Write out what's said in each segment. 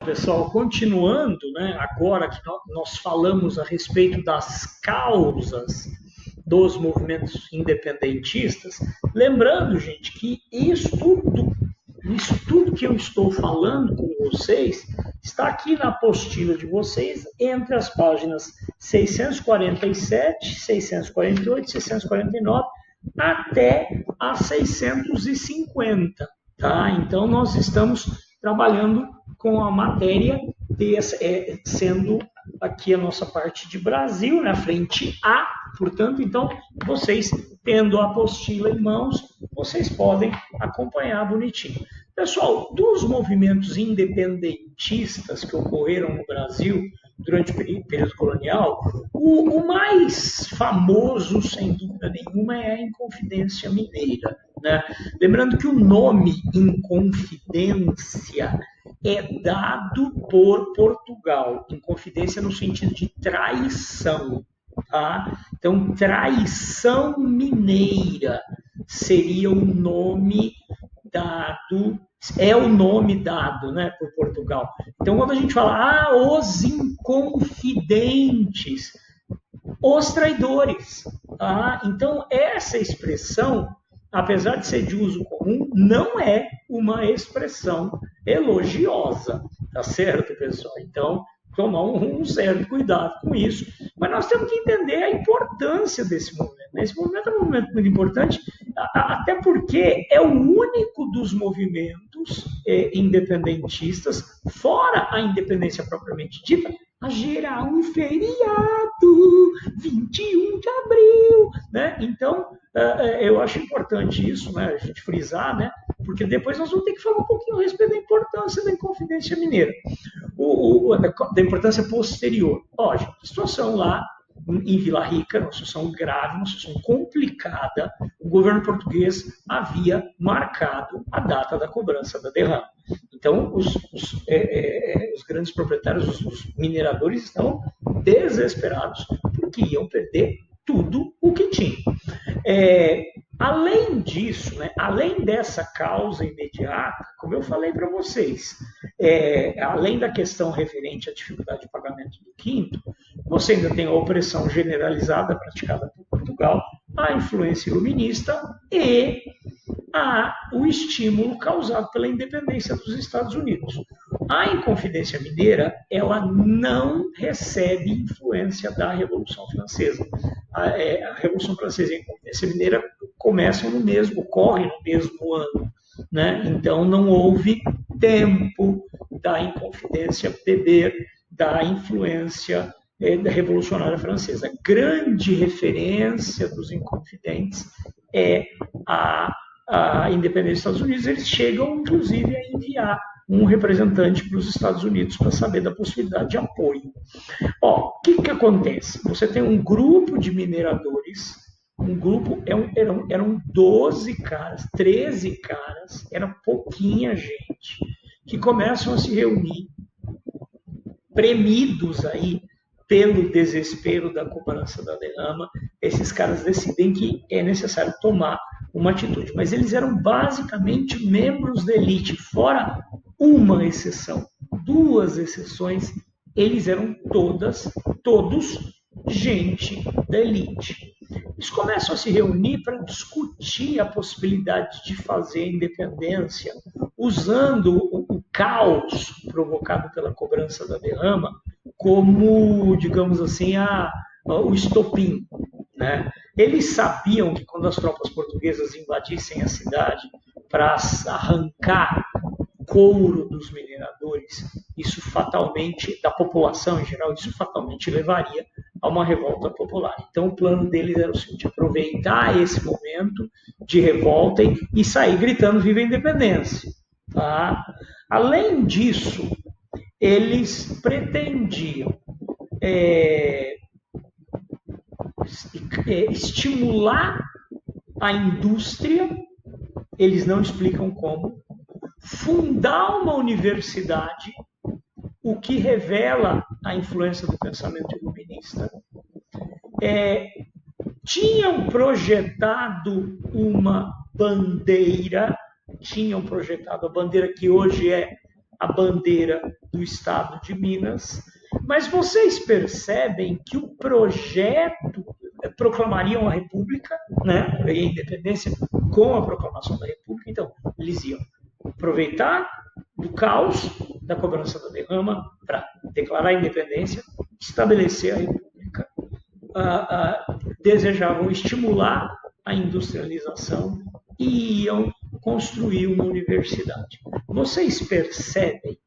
pessoal, continuando, né, agora que nós falamos a respeito das causas dos movimentos independentistas, lembrando, gente, que isso tudo que eu estou falando com vocês está aqui na apostila de vocês, entre as páginas 647, 648, 649 até a 650, tá? Então, nós estamos trabalhando com a matéria sendo aqui a nossa parte de Brasil, na frente A, portanto, então, vocês tendo a apostila em mãos, vocês podem acompanhar bonitinho. Pessoal, dos movimentos independentistas que ocorreram no Brasil durante o período colonial, o mais famoso, sem dúvida nenhuma, é a Inconfidência Mineira, né? Lembrando que o nome Inconfidência é dado por Portugal. Inconfidência no sentido de traição. Tá? Então, traição mineira seria o nome dado, é o nome dado, né, por Portugal. Então, quando a gente fala, os inconfidentes, os traidores. Tá? Então, essa expressão, apesar de ser de uso comum, não é uma expressão elogiosa, tá certo, pessoal? Então, tomar um certo cuidado com isso. Mas nós temos que entender a importância desse movimento. Esse movimento é um movimento muito importante, até porque é o único dos movimentos independentistas, fora a independência propriamente dita, a gerar um feriado, 21 de abril, né? Então, eu acho importante isso, né, a gente frisar, né, porque depois nós vamos ter que falar um pouquinho a respeito da importância da Inconfidência Mineira, da importância posterior. Ó, gente, a situação lá em Vila Rica, uma situação grave, uma situação complicada, o governo português havia marcado a data da cobrança da derrama. Então, os grandes proprietários, os mineradores, estão desesperados porque iam perder tudo o que tinham. Além disso, né, além dessa causa imediata, como eu falei para vocês, além da questão referente à dificuldade de pagamento do quinto, você ainda tem a opressão generalizada praticada por Portugal, a influência iluminista e o estímulo causado pela independência dos Estados Unidos. A Inconfidência Mineira, ela não recebe influência da Revolução Francesa. A Revolução Francesa e a Inconfidência Mineira ocorrem no mesmo ano, né? Então não houve tempo da Inconfidência beber da influência da Revolucionária Francesa. A grande referência dos Inconfidentes é a independência dos Estados Unidos. Eles chegam, inclusive, a enviar um representante para os Estados Unidos para saber da possibilidade de apoio. O que acontece? Você tem um grupo de mineradores, eram 12 caras, 13 caras, era pouquinha gente, que começam a se reunir, premidos aí pelo desespero da cobrança da derrama. Esses caras decidem que é necessário tomar uma atitude. Mas eles eram basicamente membros da elite, fora uma exceção, 2 exceções, eles eram todos gente da elite. Eles começam a se reunir para discutir a possibilidade de fazer a independência, usando o caos provocado pela cobrança da derrama como, digamos assim, o estopim, né? Eles sabiam que quando as tropas portuguesas invadissem a cidade para arrancar couro dos mineradores, isso fatalmente, da população em geral, isso fatalmente levaria a uma revolta popular. Então o plano deles era o seguinte: aproveitar esse momento de revolta e sair gritando viva a independência. Tá? Além disso, eles pretendiam estimular a indústria, eles não explicam como, fundar uma universidade, o que revela a influência do pensamento iluminista. Tinham projetado uma bandeira, a bandeira que hoje é a bandeira do Estado de Minas, mas vocês percebem que o projeto proclamariam a República, né, a independência com a proclamação da República, então eles iam aproveitar do caos da cobrança da derrama para declarar a independência, estabelecer a República, desejavam estimular a industrialização e iam construir uma universidade. Vocês percebem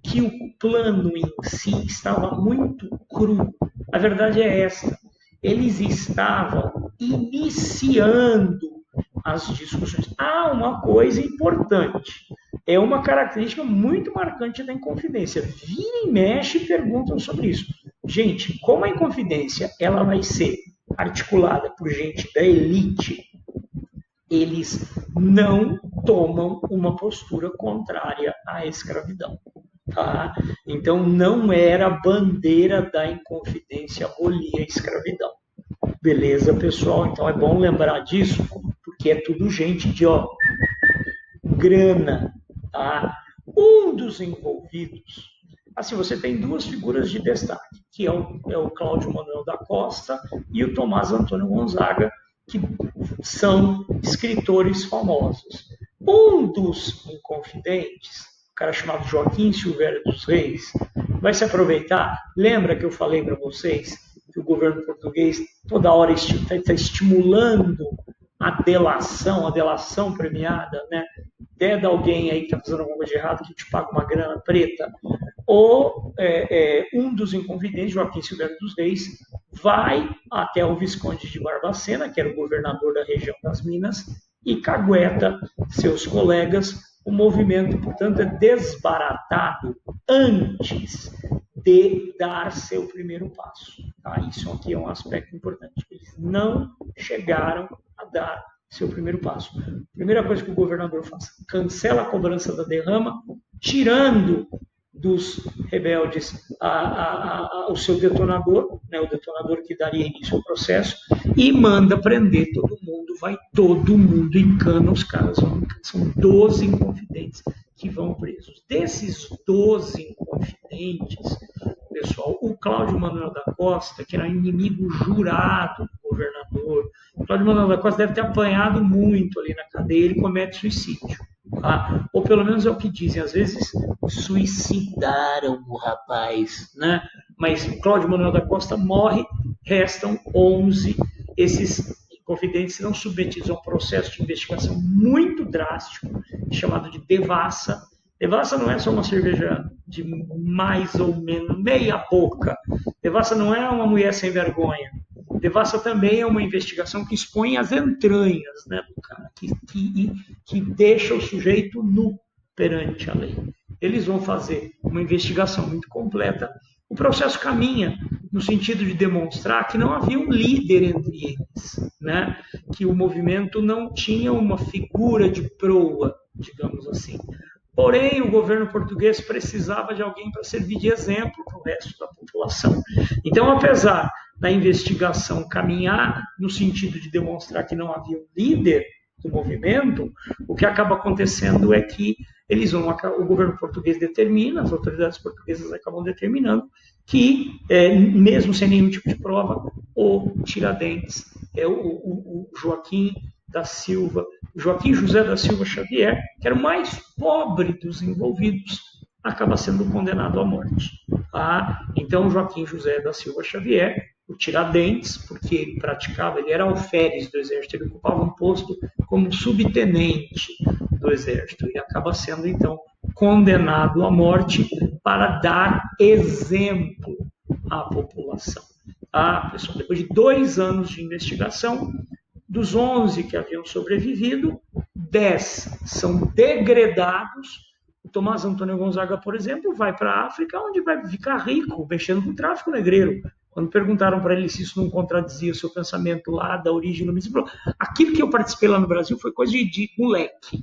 que o plano em si estava muito cru. A verdade é esta. Eles estavam iniciando as discussões. Há uma coisa importante. É uma característica muito marcante da Inconfidência. Vira e mexe e perguntam sobre isso. Gente, como a Inconfidência ela vai ser articulada por gente da elite, eles não tomam uma postura contrária à escravidão. Tá? Então, não era a bandeira da Inconfidência abolir a escravidão. Beleza, pessoal? Então, é bom lembrar disso, porque é tudo gente de grana. Tá? Um dos envolvidos, assim, você tem duas figuras de destaque, que é o Cláudio Manuel da Costa e o Tomás Antônio Gonzaga, que são escritores famosos. Um dos inconfidentes, um cara chamado Joaquim Silvério dos Reis, vai se aproveitar. Lembra que eu falei para vocês que o governo português toda hora está estimulando a delação premiada, né? De alguém aí que está fazendo alguma coisa de errado, que te paga uma grana preta. Ou um dos inconfidentes, Joaquim Silvério dos Reis, vai até o Visconde de Barbacena, que era o governador da região das Minas, e cagueta seus colegas. O movimento, portanto, é desbaratado antes de dar seu primeiro passo. Tá? Isso aqui é um aspecto importante. Eles não chegaram a dar seu primeiro passo. Primeira coisa que o governador faz, cancela a cobrança da derrama, tirando dos rebeldes o seu detonador, né, o detonador que daria início ao processo, e manda prender todo mundo, vai todo mundo em cana, os caras são 12 inconfidentes que vão presos. Desses 12 inconfidentes, pessoal, o Cláudio Manuel da Costa, que era inimigo jurado do governador, o Cláudio Manuel da Costa deve ter apanhado muito ali na cadeia, ele comete suicídio. Tá? Ou pelo menos é o que dizem, às vezes suicidaram o rapaz, né? Mas Cláudio Manuel da Costa morre, restam 11. Esses inconfidentes serão submetidos a um processo de investigação muito drástico, chamado de devassa. Devassa não é só uma cerveja de mais ou menos meia boca. Devassa não é uma mulher sem vergonha. Devassa também é uma investigação que expõe as entranhas, né, do cara, que deixa o sujeito nu perante a lei. Eles vão fazer uma investigação muito completa. O processo caminha no sentido de demonstrar que não havia um líder entre eles, né? Que o movimento não tinha uma figura de proa, digamos assim. Porém, o governo português precisava de alguém para servir de exemplo para o resto da população. Então, apesar da investigação caminhar no sentido de demonstrar que não havia um líder do movimento, o que acaba acontecendo é que o governo português determina, as autoridades portuguesas acabam determinando que, mesmo sem nenhum tipo de prova, o Tiradentes, o Joaquim José da Silva Xavier, que era o mais pobre dos envolvidos, acaba sendo condenado à morte. Então, Joaquim José da Silva Xavier, o Tiradentes, porque ele era alferes do exército, ele ocupava um posto como subtenente do exército, e acaba sendo, então, condenado à morte para dar exemplo à população. Pessoal, depois de 2 anos de investigação, dos 11 que haviam sobrevivido, 10 são degredados. O Tomás Antônio Gonzaga, por exemplo, vai para a África, onde vai ficar rico, mexendo com o tráfico negreiro. Quando perguntaram para ele se isso não contradizia o seu pensamento lá da origem do mistério, ele falou: aquilo que eu participei lá no Brasil foi coisa de moleque.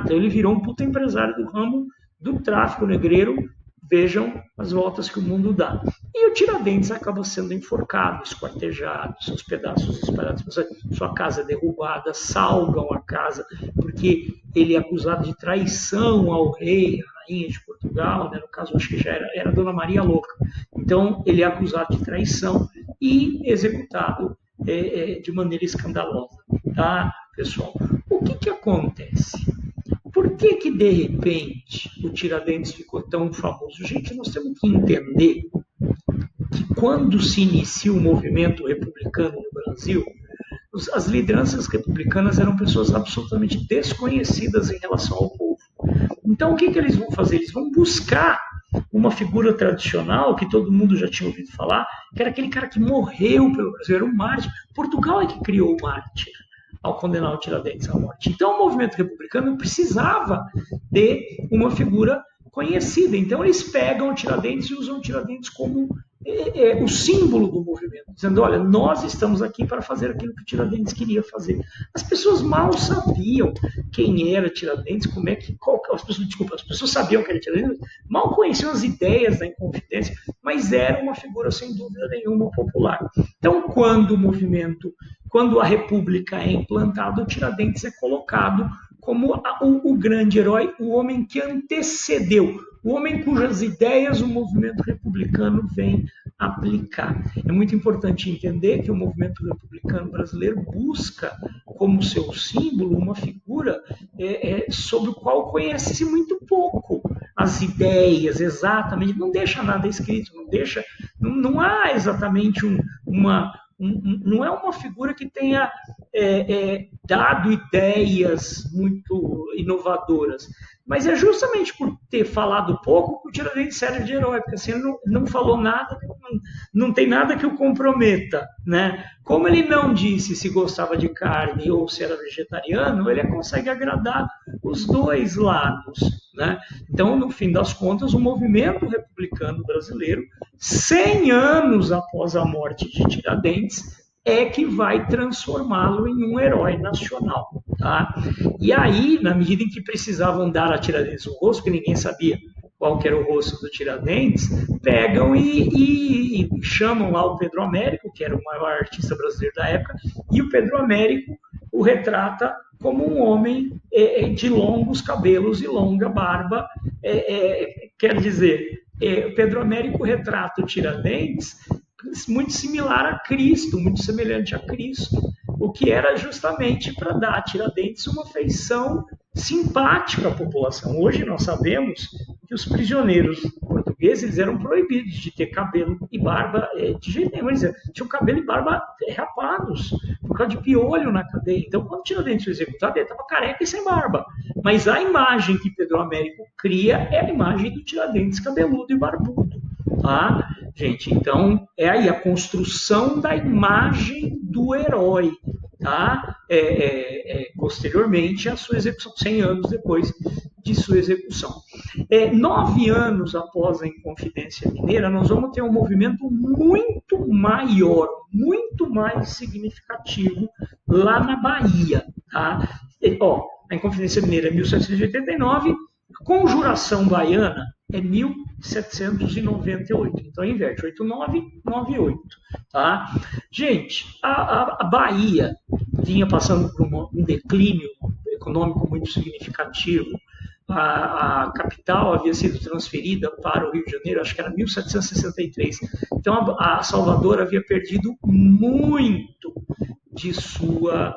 Então ele virou um puta empresário do ramo do tráfico negreiro. Vejam as voltas que o mundo dá. E o Tiradentes acaba sendo enforcado, esquartejado, seus pedaços espalhados, sua casa é derrubada, salgam a casa, porque ele é acusado de traição ao rei, à rainha de Portugal, né? No caso acho que já era Dona Maria Louca. Então ele é acusado de traição e executado de maneira escandalosa, tá, pessoal? O que acontece? Por que de repente o Tiradentes ficou tão famoso? Gente, nós temos que entender que quando se inicia o movimento republicano no Brasil, as lideranças republicanas eram pessoas absolutamente desconhecidas em relação ao povo. Então, o que eles vão fazer? Eles vão buscar uma figura tradicional que todo mundo já tinha ouvido falar, que era aquele cara que morreu pelo Brasil, era um mártir. Portugal é que criou o mártir ao condenar o Tiradentes à morte. Então, o movimento republicano precisava de uma figura conhecida. Então, eles pegam o Tiradentes e usam o Tiradentes como o símbolo do movimento, dizendo, olha, nós estamos aqui para fazer aquilo que o Tiradentes queria fazer. As pessoas mal sabiam quem era Tiradentes, as pessoas sabiam que era Tiradentes, mal conheciam as ideias da Inconfidência, mas era uma figura, sem dúvida nenhuma, popular. Então, quando a República é implantada, o Tiradentes é colocado como o grande herói, o homem que antecedeu, o homem cujas ideias o movimento republicano vem aplicar. É muito importante entender que o movimento republicano brasileiro busca como seu símbolo uma figura sobre o qual conhece-se muito pouco as ideias, exatamente, não deixa nada escrito, não há exatamente não é uma figura que tenha dado ideias muito inovadoras, mas é justamente por ter falado pouco que o Tiradentes serve de herói, porque assim ele não falou nada, não tem nada que o comprometa, né? Como ele não disse se gostava de carne ou se era vegetariano, ele consegue agradar os dois lados, né? Então, no fim das contas, o movimento republicano brasileiro, 100 anos após a morte de Tiradentes, é que vai transformá-lo em um herói nacional. Tá? E aí, na medida em que precisavam dar a Tiradentes o rosto, porque ninguém sabia qual que era o rosto do Tiradentes, pegam e chamam lá o Pedro Américo, que era o maior artista brasileiro da época, e o Pedro Américo o retrata como um homem de longos cabelos e longa barba. Quer dizer, Pedro Américo retrata o Tiradentes muito similar a Cristo, muito semelhante a Cristo, o que era justamente para dar a Tiradentes uma feição simpática à população. Hoje nós sabemos que os prisioneiros portugueses eram proibidos de ter cabelo e barba de jeito nenhum. Eles tinham cabelo e barba rapados, por causa de piolho na cadeia. Então, quando Tiradentes foi executado, ele estava careca e sem barba. Mas a imagem que Pedro Américo cria é a imagem do Tiradentes cabeludo e barbudo. Tá? Gente, então é aí a construção da imagem do herói, tá? Posteriormente à sua execução, 100 anos depois de sua execução. 9 anos após a Inconfidência Mineira, nós vamos ter um movimento muito maior, muito mais significativo lá na Bahia. Tá? A Inconfidência Mineira é 1789, Conjuração Baiana é 1798. Então, inverte, 89, 98. Tá? Gente, a Bahia vinha passando por um declínio econômico muito significativo. A capital havia sido transferida para o Rio de Janeiro, acho que era 1763. Então, a Salvador havia perdido muito de sua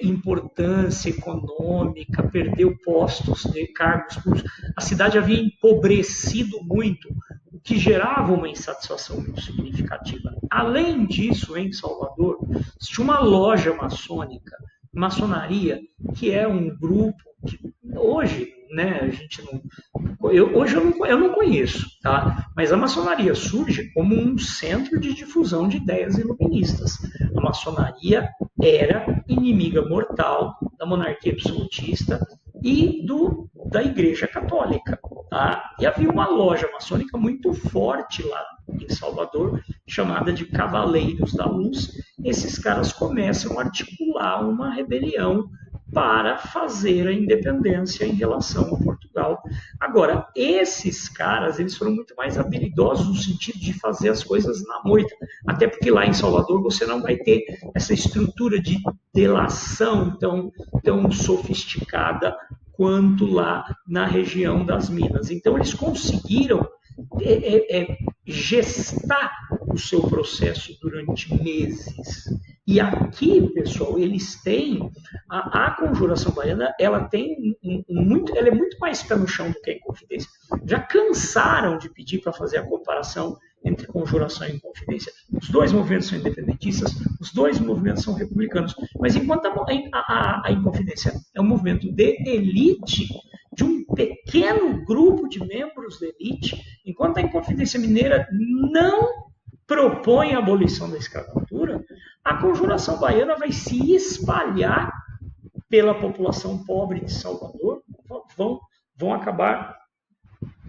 importância econômica, perdeu postos, cargos públicos. A cidade havia empobrecido muito, o que gerava uma insatisfação muito significativa. Além disso, em Salvador, tinha uma loja maçônica, maçonaria, que é um grupo que hoje, né, a gente não... Hoje eu não conheço, tá? Mas a maçonaria surge como um centro de difusão de ideias iluministas. A maçonaria era inimiga mortal da monarquia absolutista e da Igreja Católica. Tá? E havia uma loja maçônica muito forte lá em Salvador, chamada de Cavaleiros da Luz. Esses caras começam a articular uma rebelião para fazer a independência em relação a Portugal. Agora, esses caras, eles foram muito mais habilidosos no sentido de fazer as coisas na moita, até porque lá em Salvador você não vai ter essa estrutura de delação tão sofisticada quanto lá na região das Minas. Então, eles conseguiram gestar o seu processo durante meses. E aqui, pessoal, eles têm a conjuração baiana, ela é muito mais pé no chão do que a Inconfidência. Já cansaram de pedir para fazer a comparação entre conjuração e Inconfidência. Os dois movimentos são independentistas, os dois movimentos são republicanos, mas enquanto a Inconfidência é um movimento de elite, de um pequeno grupo de membros da elite, enquanto a Inconfidência Mineira não propõe a abolição da escravatura, a conjuração baiana vai se espalhar pela população pobre de Salvador, vão acabar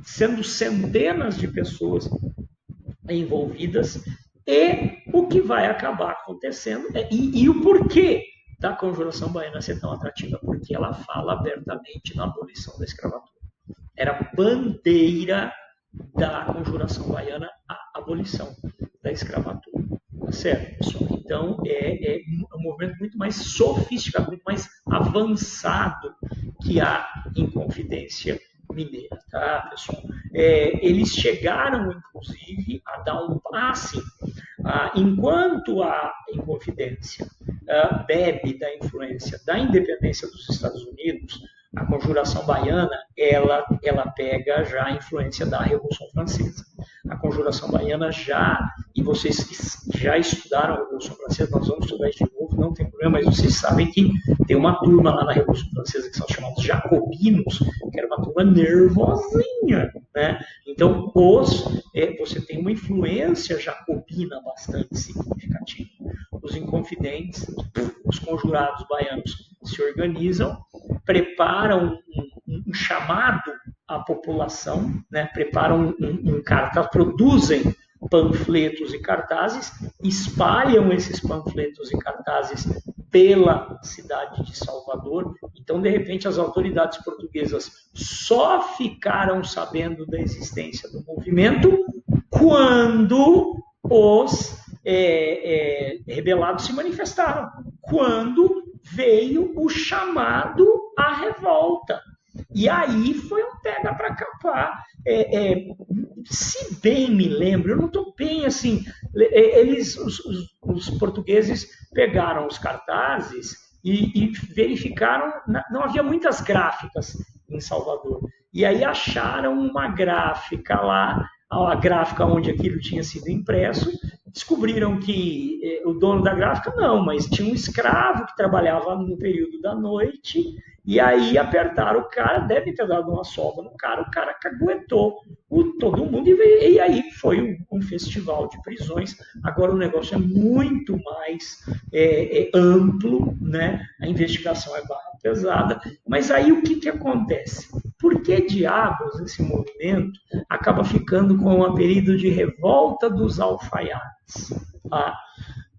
sendo centenas de pessoas envolvidas, e o que vai acabar acontecendo, e o porquê da conjuração baiana ser tão atrativa, porque ela fala abertamente na abolição da escravatura. Era bandeira da conjuração baiana a abolição da escravatura. Tá certo, pessoal? Então, é um movimento muito mais sofisticado, muito mais avançado que a Inconfidência Mineira, tá, pessoal? Eles chegaram, inclusive, a dar um passe, enquanto a Inconfidência bebe da influência da independência dos Estados Unidos, a conjuração baiana, ela pega já a influência da Revolução Francesa. A conjuração baiana e vocês que já estudaram a Revolução Francesa, nós vamos estudar isso de novo, não tem problema, mas vocês sabem que tem uma turma lá na Revolução Francesa que são chamados jacobinos, que era uma turma nervosinha, né? Então, você tem uma influência jacobina bastante significativa. Os inconfidentes, os conjurados baianos se organizam, preparam um chamado à população, né? Preparam um cartaz, produzem panfletos e cartazes, espalham esses panfletos e cartazes pela cidade de Salvador. Então, de repente, as autoridades portuguesas só ficaram sabendo da existência do movimento quando os rebelados se manifestaram, quando veio o chamado à revolta. E aí foi um pega para capar. Se bem me lembro, eu não estou bem assim, os portugueses pegaram os cartazes e verificaram, não havia muitas gráficas em Salvador, e aí acharam uma gráfica lá, a gráfica onde aquilo tinha sido impresso, descobriram que o dono da gráfica não, mas tinha um escravo que trabalhava no período da noite, e aí apertaram o cara, deve ter dado uma sova no cara, o cara caguetou todo mundo, e aí foi um festival de prisões. Agora o negócio é muito mais amplo, né? A investigação é barra pesada, mas aí o que acontece? Por que diabos esse movimento acaba ficando com o apelido de Revolta dos Alfaiates?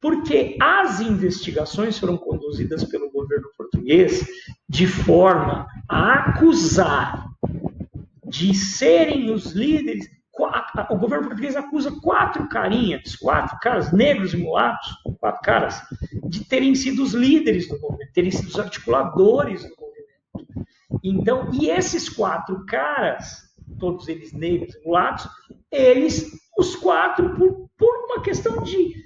Porque as investigações foram conduzidas pelo governo português de forma a acusar de serem os líderes. O governo português acusa quatro caras negros e mulatos, 4 caras, de terem sido os líderes do movimento, terem sido os articuladores do movimento. Então, e esses 4 caras, todos eles negros e mulatos, os 4, por uma questão de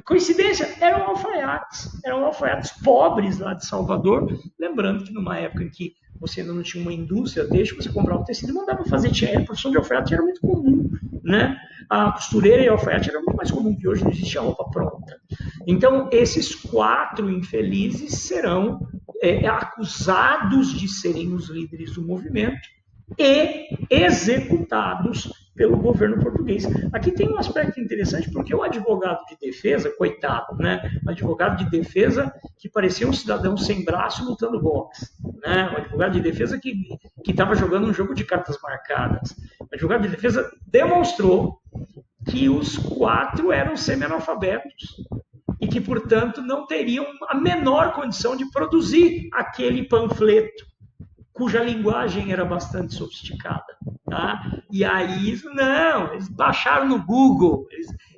coincidência, eram alfaiates pobres lá de Salvador, lembrando que numa época em que você ainda não tinha uma indústria, desde que você comprava o tecido e mandava fazer, a produção de alfaiate era muito comum, né? A costureira e a alfaiate era muito mais comum que hoje, não existia roupa pronta. Então, esses 4 infelizes serão acusados de serem os líderes do movimento e executados pelo governo português. Aqui tem um aspecto interessante, porque o advogado de defesa, coitado, né? O advogado de defesa que parecia um cidadão sem braço lutando boxe, né? O advogado de defesa que estava jogando um jogo de cartas marcadas. O advogado de defesa demonstrou que os 4 eram semi-analfabetos e que, portanto, não teriam a menor condição de produzir aquele panfleto, cuja linguagem era bastante sofisticada. Tá? E aí, eles baixaram no Google,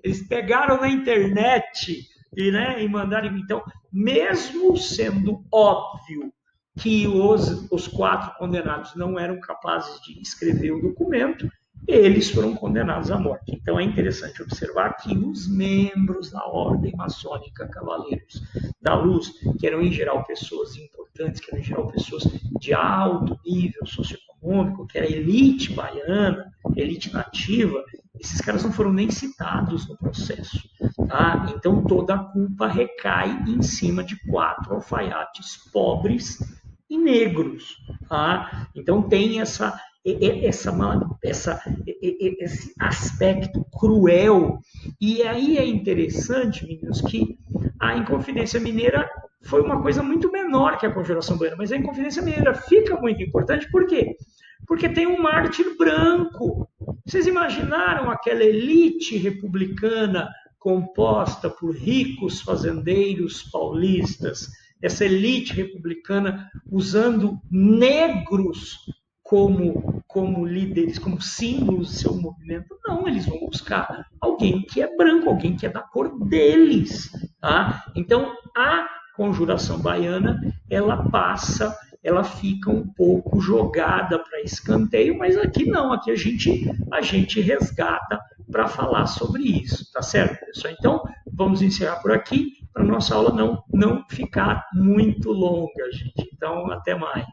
eles pegaram na internet e mandaram. Então, mesmo sendo óbvio que os 4 condenados não eram capazes de escrever o documento, eles foram condenados à morte. Então é interessante observar que os membros da ordem maçônica Cavaleiros da Luz, que eram em geral pessoas importantes, que eram em geral pessoas de alto nível socioeconômico, que era a elite baiana, elite nativa, esses caras não foram nem citados no processo. Tá? Então toda a culpa recai em cima de 4 alfaiates pobres e negros. Tá? Então tem esse aspecto cruel. E aí é interessante, meninos, que a Inconfidência Mineira foi uma coisa muito menor que a Conjuração Baiana, mas a Inconfidência Mineira fica muito importante, por quê? Porque tem um mártir branco. Vocês imaginaram aquela elite republicana composta por ricos fazendeiros paulistas, essa elite republicana usando negros como líderes, como símbolos do seu movimento? Não, eles vão buscar alguém que é branco, alguém que é da cor deles. Tá? Então, a Conjuração Baiana, ela fica um pouco jogada para escanteio, mas aqui não, aqui a gente resgata para falar sobre isso, tá certo, pessoal? Então, vamos encerrar por aqui, para a nossa aula não ficar muito longa, gente. Então, até mais.